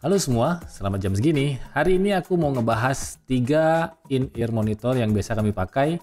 Halo semua, selamat jam segini. Hari ini aku mau ngebahas 3 in-ear monitor yang biasa kami pakai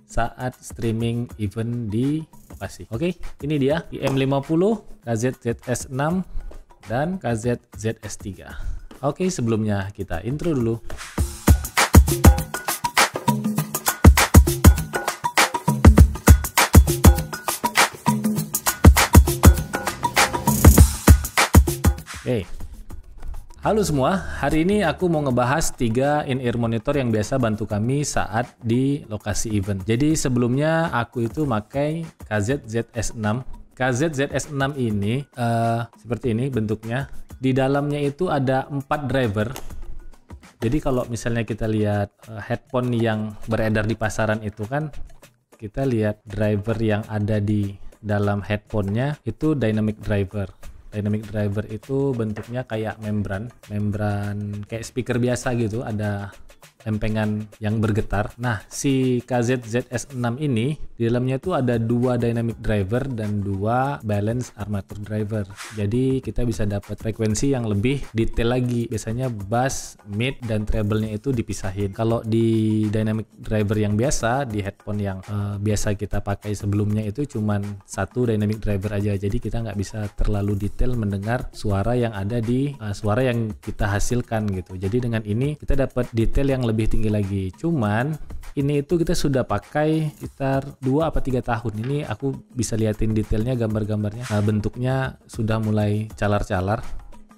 saat streaming event di lokasi. Oke, ini dia IM50, KZ-ZS6, dan KZ-ZS3. Oke, sebelumnya kita intro dulu. Oke. Halo semua, hari ini aku mau ngebahas 3 in-ear monitor yang biasa bantu kami saat di lokasi event. Jadi sebelumnya aku itu pakai KZ-ZS6. KZ-ZS6 ini seperti ini bentuknya. Di dalamnya itu ada 4 driver. Jadi kalau misalnya kita lihat headphone yang beredar di pasaran itu kan, kita lihat driver yang ada di dalam headphone-nya itu dynamic driver. Dynamic driver itu bentuknya kayak membran kayak speaker biasa gitu, ada lempengan yang bergetar. Nah, si KZ-ZS6 ini di dalamnya itu ada 2 dynamic driver dan 2 balance armature driver. Jadi kita bisa dapat frekuensi yang lebih detail lagi. Biasanya bass, mid, dan treble-nya itu dipisahin. Kalau di dynamic driver yang biasa, di headphone yang biasa kita pakai sebelumnya itu cuman 1 dynamic driver aja. Jadi kita nggak bisa terlalu detail mendengar suara yang ada di suara yang kita hasilkan gitu. Jadi dengan ini kita dapat detail yang lebih tinggi lagi. Cuman ini itu kita sudah pakai sekitar 2 apa 3 tahun. Ini aku bisa liatin detailnya, gambar-gambarnya. Nah, bentuknya sudah mulai calar-calar.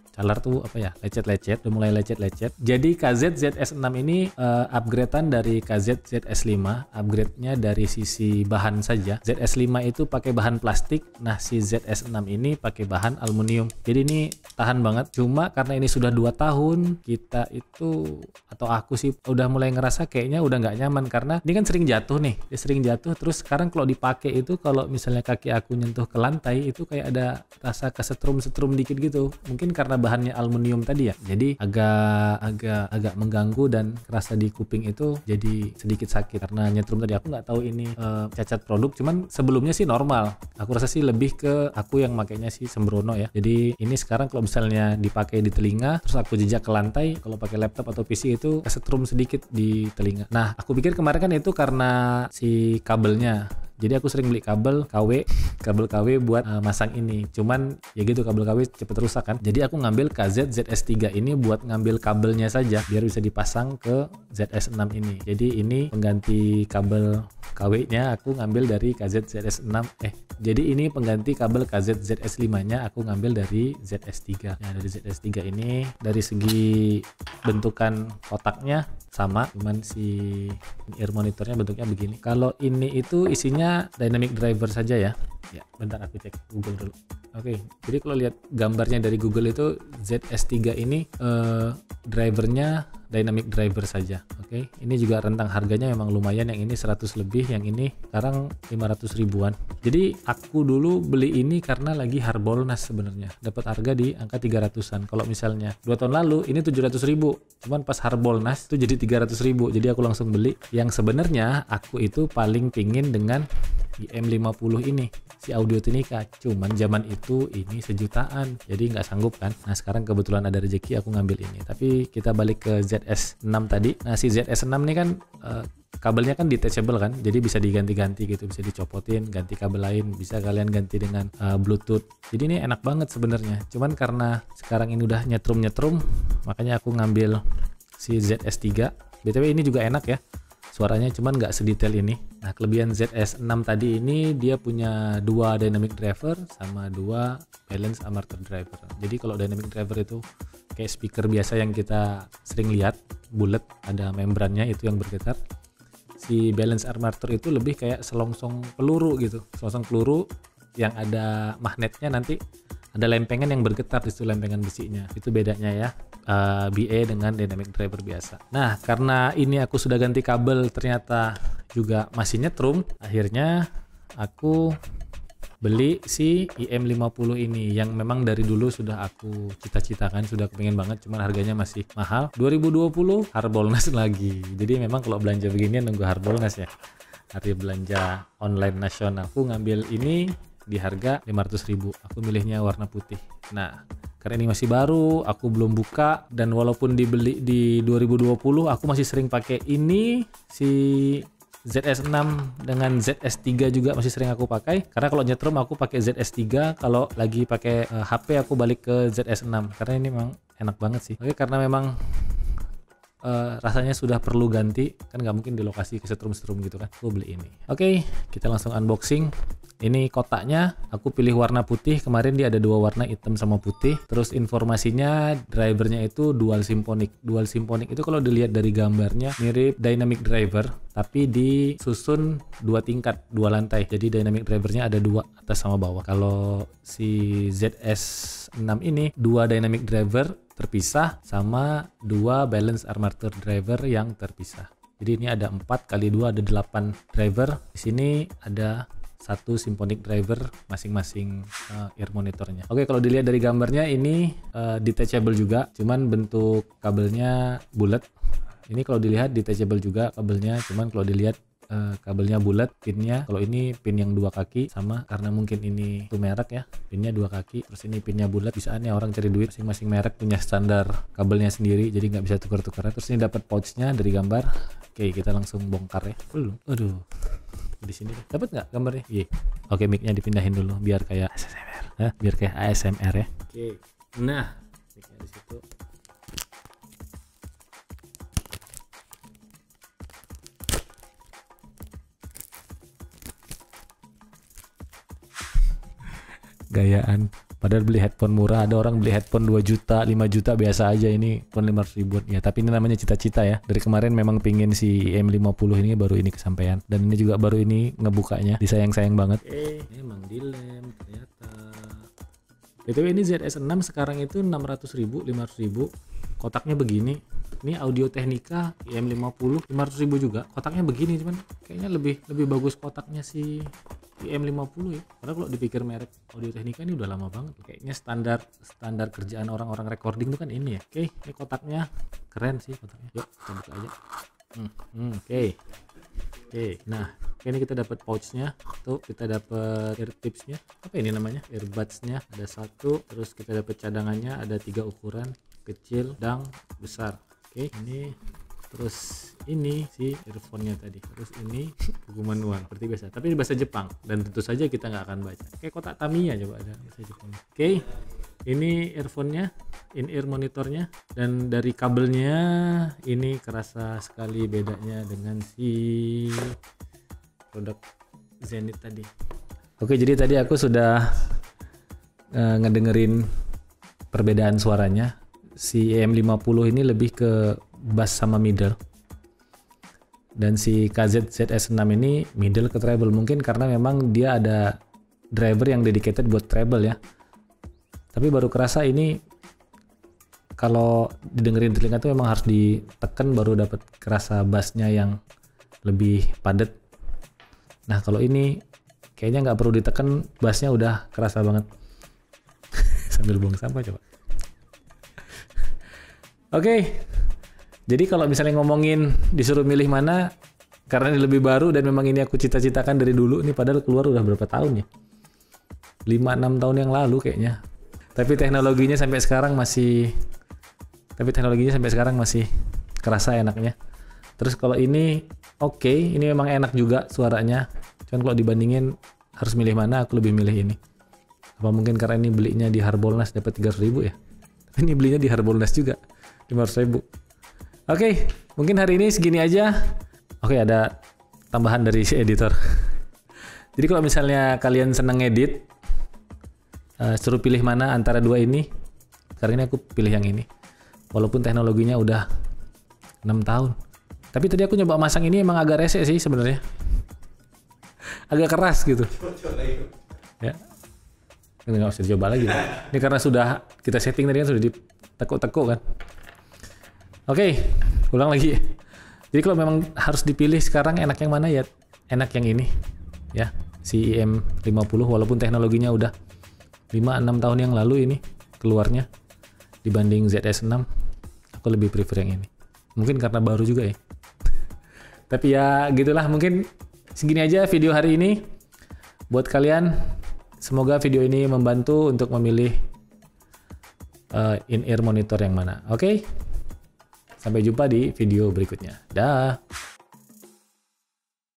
Calar tuh apa ya? Lecet-lecet, udah mulai lecet-lecet. Jadi KZ-ZS6 ini upgradean dari KZ-ZS5. Upgrade-nya dari sisi bahan saja. ZS5 itu pakai bahan plastik. Nah, si ZS6 ini pakai bahan aluminium. Jadi ini tahan banget. Cuma karena ini sudah 2 tahun, kita itu atau aku sih udah mulai ngerasa kayaknya udah nggak nyaman karena ini kan sering jatuh nih. Dia sering jatuh, terus sekarang kalau dipakai itu kalau misalnya kaki aku nyentuh ke lantai itu kayak ada rasa kesetrum-setrum dikit gitu. Mungkin karena bahannya aluminium tadi ya, jadi agak mengganggu dan kerasa di kuping itu jadi sedikit sakit karena nyetrum tadi. Aku nggak tahu ini cacat produk, cuman sebelumnya sih normal. Aku rasa sih lebih ke aku yang makainya sih sembrono ya. Jadi ini sekarang kalau misalnya dipakai di telinga terus aku jejak ke lantai, kalau pakai laptop atau PC itu kesetrum sedikit di telinga. Nah, aku pikir kemarin kan itu karena si kabelnya. Jadi aku sering beli kabel KW buat masang ini. Cuman ya gitu, kabel KW cepet rusak kan. Jadi aku ngambil KZ-ZS3 ini buat ngambil kabelnya saja biar bisa dipasang ke ZS6 ini. Jadi ini pengganti kabel KW-nya aku ngambil dari KZ-ZS6. Jadi ini pengganti kabel KZ-ZS5-nya aku ngambil dari ZS3. Nah, dari ZS3 ini dari segi bentukan kotaknya sama, cuman si ear monitornya bentuknya begini. Kalau ini itu isinya dynamic driver saja ya. Ya, bentar aku cek Google dulu. Oke, jadi kalau lihat gambarnya dari Google itu ZS3 ini drivernya dynamic driver saja. Oke, ini juga rentang harganya memang lumayan. Yang ini 100 lebih, yang ini sekarang 500 ribuan. Jadi aku dulu beli ini karena lagi Harbolnas sebenarnya. Dapat harga di angka 300-an. Kalau misalnya 2 tahun lalu ini 700 ribu. Cuman pas Harbolnas itu jadi 300 ribu. Jadi aku langsung beli. Yang sebenarnya aku itu paling pingin dengan IM50 ini, si Audio-Technica. Cuman zaman itu ini sejutaan, jadi nggak sanggup kan. Nah, sekarang kebetulan ada rezeki aku ngambil ini. Tapi kita balik ke ZS6 tadi. Nah, si ZS6 ini kan kabelnya kan detachable kan, jadi bisa diganti-ganti gitu, bisa dicopotin, ganti kabel lain, bisa kalian ganti dengan Bluetooth. Jadi ini enak banget sebenarnya. Cuman karena sekarang ini udah nyetrum-nyetrum, makanya aku ngambil si ZS3. BTW ini juga enak ya. Suaranya cuman nggak sedetail ini. Nah, kelebihan ZS6 tadi ini dia punya 2 dynamic driver sama 2 balance armature driver. Jadi kalau dynamic driver itu kayak speaker biasa yang kita sering lihat, bulat, ada membrannya itu yang bergetar. Si balance armature itu lebih kayak selongsong peluru gitu. Selongsong peluru yang ada magnetnya, nanti ada lempengan yang bergetar di situ, lempengan besinya. Itu bedanya ya. BA dengan dynamic driver biasa. Nah, karena ini aku sudah ganti kabel ternyata juga masih nyetrum, akhirnya aku beli si IM50 ini yang memang dari dulu sudah aku cita-citakan, sudah kepengen banget, cuman harganya masih mahal. 2020 Harbolnas lagi. Jadi memang kalau belanja beginian nunggu Harbolnas ya, hari belanja online nasional. Aku ngambil ini di harga 500.000. Aku milihnya warna putih. Nah, karena ini masih baru, aku belum buka, dan walaupun dibeli di 2020, aku masih sering pakai ini, si ZS6 dengan ZS3 juga masih sering aku pakai. Karena kalau nyetrum aku pakai ZS3, kalau lagi pakai HP aku balik ke ZS6. Karena ini memang enak banget sih. Oke, karena memang rasanya sudah perlu ganti, kan nggak mungkin di lokasi kesetrum-setrum gitu kan, aku beli ini. Oke, kita langsung unboxing. Ini kotaknya, aku pilih warna putih. Kemarin dia ada dua warna, hitam sama putih. Terus informasinya, drivernya itu dual symphonic. Dual symphonic itu kalau dilihat dari gambarnya mirip dynamic driver, tapi disusun dua tingkat, dua lantai. Jadi dynamic drivernya ada dua, atas sama bawah. Kalau si ZS6 ini dua dynamic driver terpisah sama dua balance armature driver yang terpisah. Jadi ini ada 4 kali 2 ada 8 driver. Di sini ada satu symphonic driver masing-masing ear monitornya. Oke, kalau dilihat dari gambarnya ini detachable juga, cuman bentuk kabelnya bulat. Ini kalau dilihat detachable juga kabelnya, cuman kalau dilihat kabelnya bulat, pinnya kalau ini pin yang 2 kaki, sama karena mungkin ini tuh merek ya, pinnya 2 kaki, terus ini pinnya bulat. Bisaannya orang cari duit, masing-masing merek punya standar kabelnya sendiri, jadi nggak bisa tukar-tukaran. Terus ini dapat pouchnya dari gambar. Oke, kita langsung bongkar ya. Belum, aduh, di sini dapat nggak gambarnya? Iya. Oke, mic-nya dipindahin dulu biar kayak ASMR, biar kayak ASMR ya. Oke, nah mic-nya di situ. Gayaan, padahal beli headphone murah, ada orang beli headphone 2 juta, 5 juta biasa aja, ini phone 500 ribuan ya. Tapi ini namanya cita-cita ya, dari kemarin memang pingin si M50 ini, baru ini kesampaian, dan ini juga baru ini ngebukanya, disayang-sayang banget. Emang dilem ternyata. BTW ini ZS6 sekarang itu 600 ribu, 500 ribu, kotaknya begini. Ini Audio Technica M50 500 ribu juga, kotaknya begini, cuman kayaknya lebih bagus kotaknya si M50 ya. Karena kalau dipikir merek Audio Technica ini udah lama banget, kayaknya standar kerjaan orang-orang recording itu kan ini ya. Oke, ini kotaknya keren sih kotaknya. Yuk kita buka aja. Oke, nah ini kita dapat pouchnya, tuh kita dapat ear tipsnya, apa ini namanya, earbudsnya ada 1, terus kita dapat cadangannya ada 3 ukuran, kecil, sedang, besar. Oke, ini terus ini si earphone-nya tadi, terus ini buku manual seperti biasa, tapi ini bahasa Jepang dan tentu saja kita nggak akan baca. Kayak kotak Tamiya coba ada bahasa Jepang. Oke, ini earphone-nya, in-ear monitornya, dan dari kabelnya ini kerasa sekali bedanya dengan si produk Zenith tadi. Oke, jadi tadi aku sudah ngedengerin perbedaan suaranya. Si M50 ini lebih ke bass sama middle, dan si KZ ZS6 ini middle ke treble, mungkin karena memang dia ada driver yang dedicated buat treble ya. Tapi baru kerasa ini kalau didengerin telinga tuh memang harus ditekan baru dapat kerasa bassnya yang lebih padat. Nah kalau ini kayaknya nggak perlu ditekan, bassnya udah kerasa banget. Sambil buang sampah coba. Oke, jadi kalau misalnya ngomongin disuruh milih mana, karena ini lebih baru dan memang ini aku cita-citakan dari dulu, ini padahal keluar udah berapa tahun ya, 5-6 tahun yang lalu kayaknya. Tapi teknologinya sampai sekarang masih kerasa enaknya. Terus kalau ini oke, ini memang enak juga suaranya, cuman kalau dibandingin harus milih mana, aku lebih milih ini. Apa mungkin karena ini belinya di Harbolnas dapat 300 ribu ya, tapi ini belinya di Harbolnas juga 500 ribu. Oke, mungkin hari ini segini aja. Oke, ada tambahan dari si editor. Jadi kalau misalnya kalian seneng edit, suruh pilih mana antara dua ini, karena ini aku pilih yang ini. Walaupun teknologinya udah 6 tahun. Tapi tadi aku nyoba masang ini emang agak rese sih sebenarnya. Agak keras gitu. Ya. Nggak usah dicoba lagi. Ini karena sudah kita setting tadi kan, sudah ditekuk-tekuk kan. Oke, ulang lagi. Jadi kalau memang harus dipilih sekarang enak yang mana ya, enak yang ini ya, si M50, walaupun teknologinya udah 5-6 tahun yang lalu ini keluarnya dibanding ZS6, aku lebih prefer yang ini. Mungkin karena baru juga ya. Tapi ya gitulah, mungkin segini aja video hari ini. Buat kalian Semoga video ini membantu untuk memilih in-ear monitor yang mana. Oke? Sampai jumpa di video berikutnya. Dah.